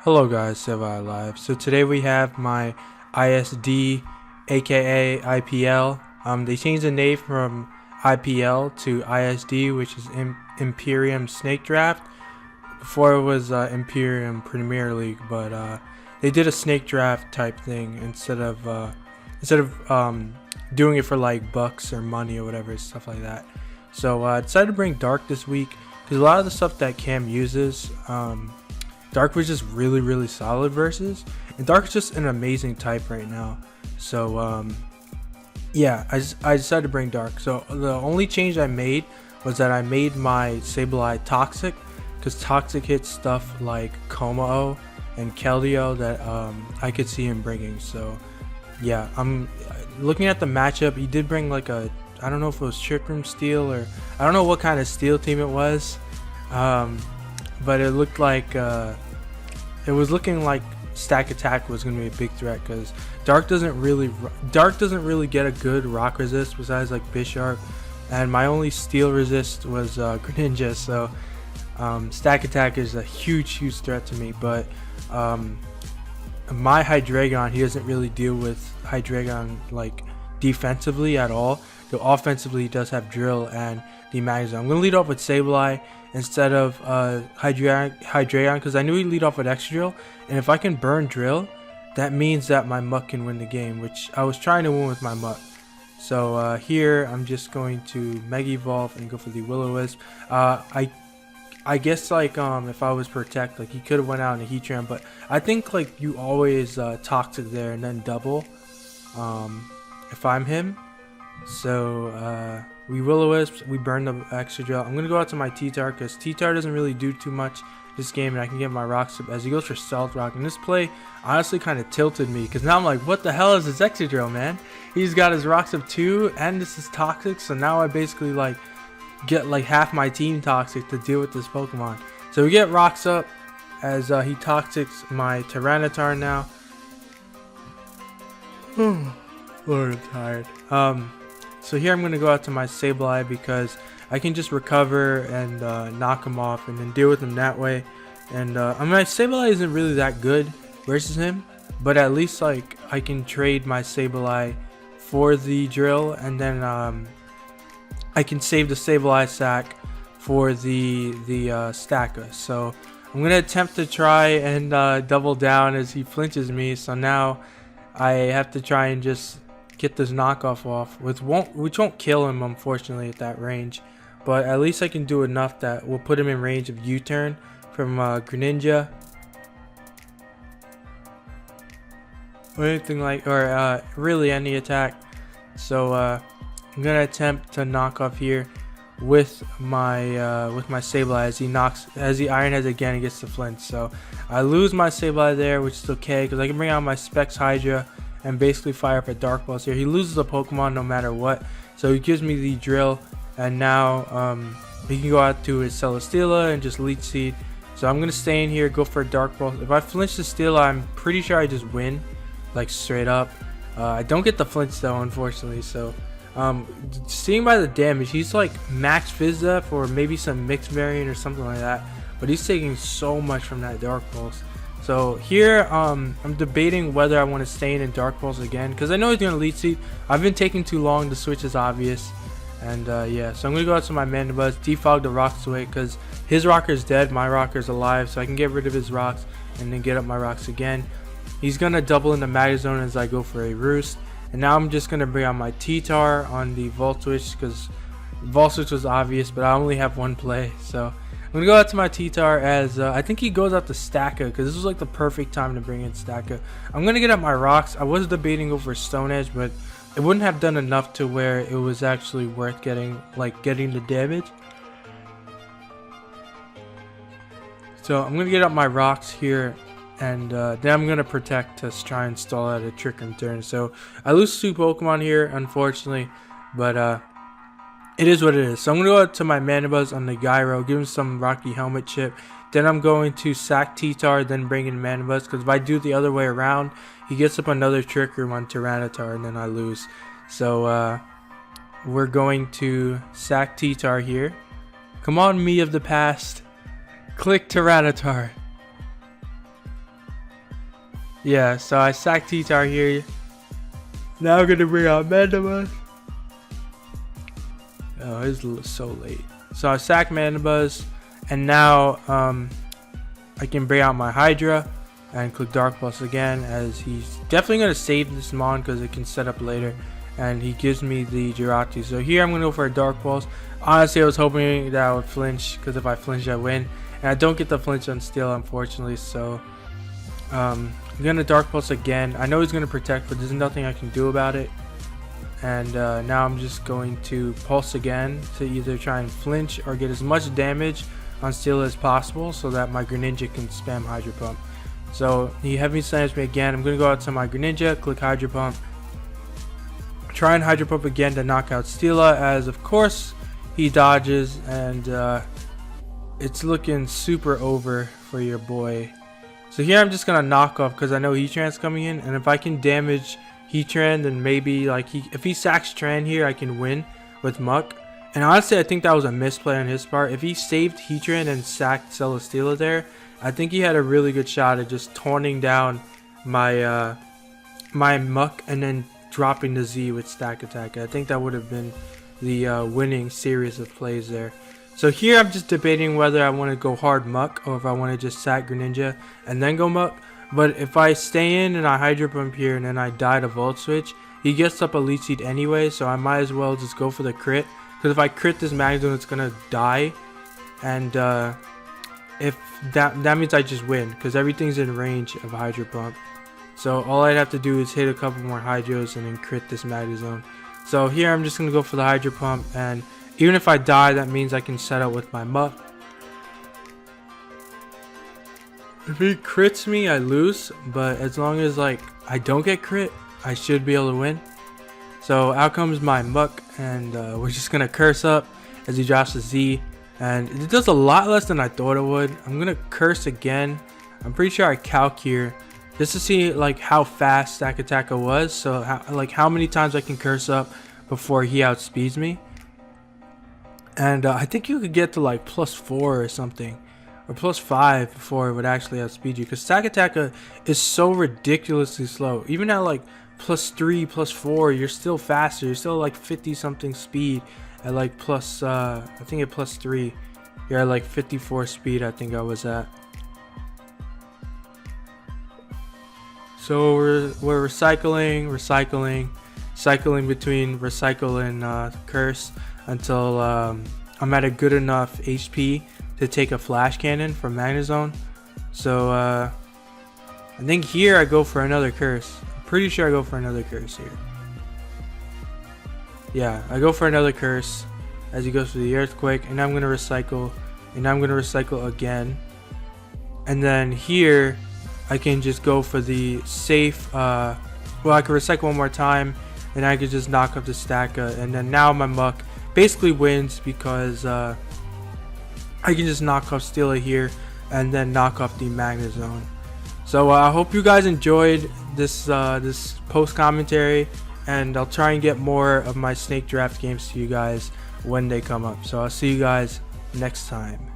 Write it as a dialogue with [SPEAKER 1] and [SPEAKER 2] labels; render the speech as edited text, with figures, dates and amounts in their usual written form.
[SPEAKER 1] Hello guys, Sableye Live. So today we have my ISD, aka IPL. They changed the name from IPL to ISD, which is Imperium Snake Draft. Before it was Imperium Premier League, but they did a snake draft type thing instead of doing it for like bucks or money or whatever, stuff like that. So I decided to bring Dark this week because a lot of the stuff that Cam uses, Dark was just really solid versus, and Dark is just an amazing type right now. So yeah, I decided to bring Dark. So the only change I made was that I made my Sableye toxic, because toxic hits stuff like Como and Keldeo that I could see him bringing. So yeah, I'm looking at the matchup. He did bring like a, I don't know if it was Trick Room Steel or I don't know what kind of steel team it was, but it looked like it was looking like Stack Attack was going to be a big threat, because Dark doesn't really get a good rock resist besides like Bisharp, and my only steel resist was Greninja. So Stack Attack is a huge threat to me, but my Hydreigon, he doesn't really deal with Hydreigon like defensively at all. Though offensively he does have Drill and the Magazine. I'm going to lead off with Sableye instead of Hydreigon, because I knew he'd lead off with Extra Drill, and if I can burn Drill, that means that my Muck can win the game, which I was trying to win with my Muck. So here I'm just going to Mega Evolve and go for the Will-O-Wisp. I guess like if I was Protect, like he could have went out in a Heatran, but I think like you always Toxic there and then double if I'm him. So we Will-O-Wisp, we burn the Extra Drill. I'm gonna go out to my T-Tart because T-Tart doesn't really do too much this game, and I can get my Rocks up as he goes for Stealth Rock. And this play honestly kind of tilted me, because now I'm like, what the hell is this Extra Drill, man? He's got his Rocks up too, and this is Toxic, so now I basically like get like half my team Toxic to deal with this Pokemon. So we get Rocks up as he Toxics my Tyranitar now. Lord, I'm tired. So here I'm going to go out to my Sableye because I can just recover and knock him off and then deal with him that way. And I mean, my Sableye isn't really that good versus him, but at least like I can trade my Sableye for the Drill, and then I can save the Sableye sack for the Stacka. So I'm going to attempt to try and double down as he flinches me. So now I have to try and just get this knockoff off, which won't kill him unfortunately at that range, but at least I can do enough that will put him in range of U-turn from Greninja or anything like, or really any attack. So I'm gonna attempt to knock off here with my Sableye as he Iron Heads again and gets the flinch. So I lose my Sableye there, which is okay because I can bring out my Specs Hydra and basically fire up a Dark Pulse here. He loses a Pokemon no matter what, so he gives me the Drill, and now he can go out to his Celesteela and just Leech Seed. So I'm gonna stay in here, go for a Dark Pulse. If I flinch the Steela, I'm pretty sure I just win, like straight up. I don't get the flinch though, unfortunately. So seeing by the damage, he's like max Fizz Def or maybe some mixed variant or something like that, but he's taking so much from that Dark Pulse. So here I'm debating whether I want to stay in Dark Pulse again, because I know he's going to Leech Seed. I've been taking too long, the switch is obvious. And yeah, so I'm going to go out to my Mandibuzz, defog the rocks away, because his rocker is dead, my rocker is alive, so I can get rid of his rocks and then get up my rocks again. He's going to double in the Magazone as I go for a Roost. And now I'm just going to bring out my T-Tar on the Volt Switch, because Volt Switch was obvious, but I only have one play. So I'm going to go out to my T-Tar as I think he goes out to Stacka, because this was like the perfect time to bring in Stacka. I'm going to get up my rocks. I was debating over Stone Edge, but it wouldn't have done enough to where it was actually worth getting the damage. So I'm going to get up my rocks here, and then I'm going to Protect to try and stall out a Trick Room turn. So I lose 2 Pokemon here, unfortunately, but it is what it is. So I'm going to go out to my Mandibuzz on the Gyro, give him some Rocky Helmet chip. Then I'm going to sack T-Tar, then bring in Mandibuzz, because if I do it the other way around, he gets up another Trick Room on Tyranitar, and then I lose. So we're going to sack T-Tar here. Come on, me of the past. Click Tyranitar. Yeah, so I sacked T-Tar here. Now I'm gonna bring out Mandibuzz. Oh, it's so late. So I sacked Mandibuzz, and now I can bring out my Hydra and click Dark Pulse again, as he's definitely gonna save this Mon because it can set up later, and he gives me the Jirachi. So here I'm gonna go for a Dark Pulse. Honestly, I was hoping that I would flinch, because if I flinch I win, and I don't get the flinch on Steel, unfortunately. So I'm gonna Dark Pulse again. I know he's gonna protect, but there's nothing I can do about it. And now I'm just going to Pulse again to either try and flinch or get as much damage on Steel as possible, so that my Greninja can spam Hydro Pump. So he heavy slams me again. I'm gonna go out to my Greninja, click Hydro Pump, try and Hydro Pump again to knock out Steela, as of course he dodges, and it's looking super over for your boy. So here I'm just gonna knock off because I know Heatran's coming in, and if I can damage Heatran, then maybe like if he sacks Tran here, I can win with Muck. And honestly, I think that was a misplay on his part. If he saved Heatran and sacked Celesteela there, I think he had a really good shot at just taunting down my my Muck and then dropping the Z with Stack Attack. I think that would have been the winning series of plays there. So here I'm just debating whether I want to go hard Muck or if I want to just sack Greninja and then go Muck. But if I stay in and I Hydro Pump here and then I die to Volt Switch, he gets up a Leech Seed anyway, so I might as well just go for the crit. Because if I crit this Magnezone, it's going to die. And if that means I just win, because everything's in range of Hydro Pump. So all I'd have to do is hit a couple more Hydros and then crit this Magnezone. So here I'm just going to go for the Hydro Pump, and even if I die, that means I can set up with my Muck. If he crits me, I lose, but as long as like I don't get crit, I should be able to win. So out comes my Muck, and we're just gonna curse up as he drops a Z, and it does a lot less than I thought it would. I'm gonna curse again. I'm pretty sure I calc here just to see like how fast Stack Attack was, so how many times I can curse up before he outspeeds me. And I think you could get to like +4 or something, or +5 before it would actually outspeed you, because Stack Attack is so ridiculously slow. Even at like +3, +4, you're still faster. You're still like 50 something speed at like I think at +3 you're at like 54 speed. I think I was at. So we're cycling between Recycle and Curse until I'm at a good enough HP to take a Flash Cannon from Magnezone. So I think here I go for another Curse. I'm pretty sure I go for another Curse here. Yeah, I go for another Curse as he goes for the Earthquake, and I'm gonna recycle, and I'm gonna recycle again. And then here I can just go for the safe, well, I can recycle one more time, and I could just knock up the Stacka, and then now my Muck basically wins because I can just knock off Steela here and then knock off the Magnezone. So I hope you guys enjoyed this this post commentary, and I'll try and get more of my Snake Draft games to you guys when they come up. So I'll see you guys next time.